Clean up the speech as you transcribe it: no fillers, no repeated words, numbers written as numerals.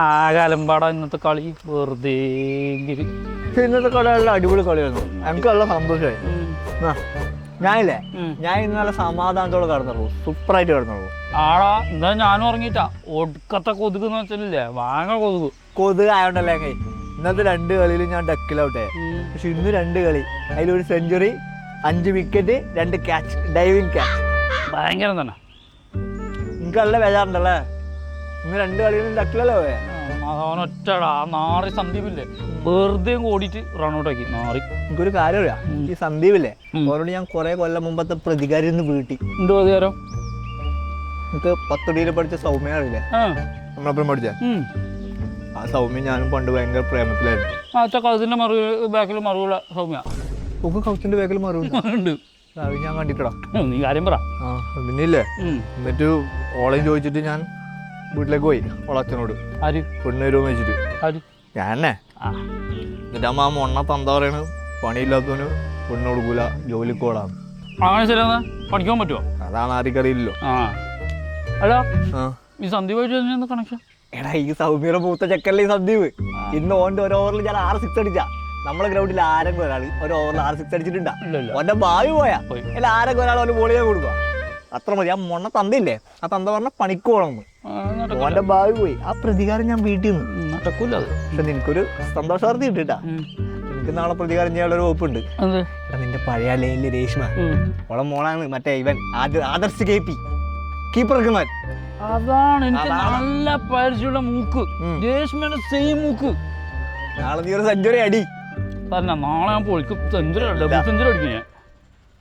ആകെ അലമ്പാടാ ഇന്നത്തെ കളി വെറുതെ. ഇന്നത്തെ കളിയുള്ള അടിപൊളി കളിയായിരുന്നു, എനിക്ക് നല്ല സന്തോഷമായി. ഞാനില്ലേ, ഞാൻ ഇന്ന് നല്ല സമാധാനത്തോടെ കിടന്നുള്ളൂ, സൂപ്പറായിട്ട് കിടന്നുള്ളൂ. ആടാ എന്താ ഞാനും ഉറങ്ങിയിട്ടാ. ഒടുക്കത്തെ കൊതുക് എന്ന് വെച്ചില്ലേ, വാങ്ങ കൊതുക്. കൊതുക് ആയോണ്ടല്ലേ ഇന്നത്തെ 2 കളിയിലും ഞാൻ ഡക്കിലൗട്ടേ. പക്ഷെ ഇന്ന് 2 കളി, അതിലൊരു century, 5 wicket, 2 catch, diving catch. ഭയങ്കരം തന്നെ. എനിക്ക് നല്ല ബേജാറുണ്ടല്ലേ, ഇന്ന് 2 കളിയിലും ഡക്കിലല്ലേ പോയേ. അവനൊറ്റടാ ആ നാറി സന്ദീപില്ലേ, വെറുതെ ഓടിയിട്ട് റൺഔട്ടാക്കി നാറി. എനിക്കൊരു കാര്യം അറിയാം, ഈ സന്ദീപില്ലേ, അവരോട് ഞാൻ കുറെ കൊല്ലം മുമ്പത്തെ പ്രതികാരം ഇന്ന് വീട്ടി. എന്ത് പ്രതികാരം? എനിക്ക് 10ഡിയിൽ പഠിച്ച സൗമ്യ അറിയില്ലേ, നമ്മളപ്പം പഠിച്ച ആ സൗമ്യ ഞാനും പണ്ട് ഭയങ്കര പ്രേമത്തിലായിരുന്നു. ആ കൗസിന്റെ ബാക്കിൽ മറുപടി സൗമ്യ. ഒക്കെ കൗസിന്റെ ബാക്കിൽ മറുപടി ഞാൻ കണ്ടിട്ടടാ. നീ കാര്യം പറ. ആ പിന്നില്ലേ, എന്നിട്ട് ഓളയും ചോദിച്ചിട്ട് ഞാൻ വീട്ടിലേക്ക് പോയി. ഓളച്ഛനോട് ആര് പെണ്ണ് വരുമോ വെച്ചിട്ട്. ആര്? ഞാനേ. എന്നിട്ട് അമ്മ മൊണ്ണ തന്ത പറയണ്, പണിയില്ലാത്തവന് പെണ്ണ് കൊടുക്കൂല, ജോലിക്ക് പോടാന്ന്. അങ്ങനെ ശരിയാ, പഠിക്കാൻ പറ്റുമോ? അതാണ് ആർക്കറിയില്ലല്ലോ. ആ അല്ല ഈ സന്ദീപായിട്ട് കണക്ഷൻ? എടാ ഈ സൗമ്യയുടെ മൂത്ത ചെക്കല്ലേ ഈ സന്ദീപ്. ഇന്ന് ഓൻ്റെ ഒരു ഓവറിൽ ഞാൻ 6 സിക്സ് അടിച്ചാ. നമ്മളെ ഗ്രൗണ്ടിൽ ആരെങ്കിലും ഒരാൾ ഒരു ഓവറിൽ 6 സിക്സ് അടിച്ചിട്ടുണ്ടാ? ഓൻ്റെ ബായു പോയാ അല്ല, ആരെങ്കിലും ഒരാൾ ഓൻ്റെ ബോൾ ചെയ്യാൻ കൊടുക്കുക, അത്ര മതി. ആ മൊണ്ണ തന്തയില്ലേ, ആ തന്ത പറഞ്ഞ പണിക്ക് പോകണം. ഓൻ്റെ ബായു പോയി. ആ പ്രതികാരം ഞാൻ വീട്ടിൽ നിന്ന് നടക്കൂല. അത് പക്ഷെ നിനക്കൊരു സന്തോഷാർത്ഥി കിട്ടിട്ടാ. എനിക്ക് നാളെ പ്രതികാരം ചെയ്യാനുള്ള ഒരു വകുപ്പുണ്ട്. നിന്റെ പഴയ ലൈനിലെ രേഷ്മ, ഓളെ മോളാണ് മറ്റേ ഇവൻ ആദർശ് KP കീപ്പർ. അതാണ് എനിക്ക് നല്ല പരിചയമുള്ള മൂക്ക്, രേഷ്മയുടെ സെയിം മൂക്ക്. നാളെ നീ ഒരു സെഞ്ചുറി അടി തന്നെ. നാളെ ഞാൻ പൊളിക്കും, സെഞ്ചുറി ഡബിൾ സെഞ്ചുറി അടിക്കും ഞാൻ.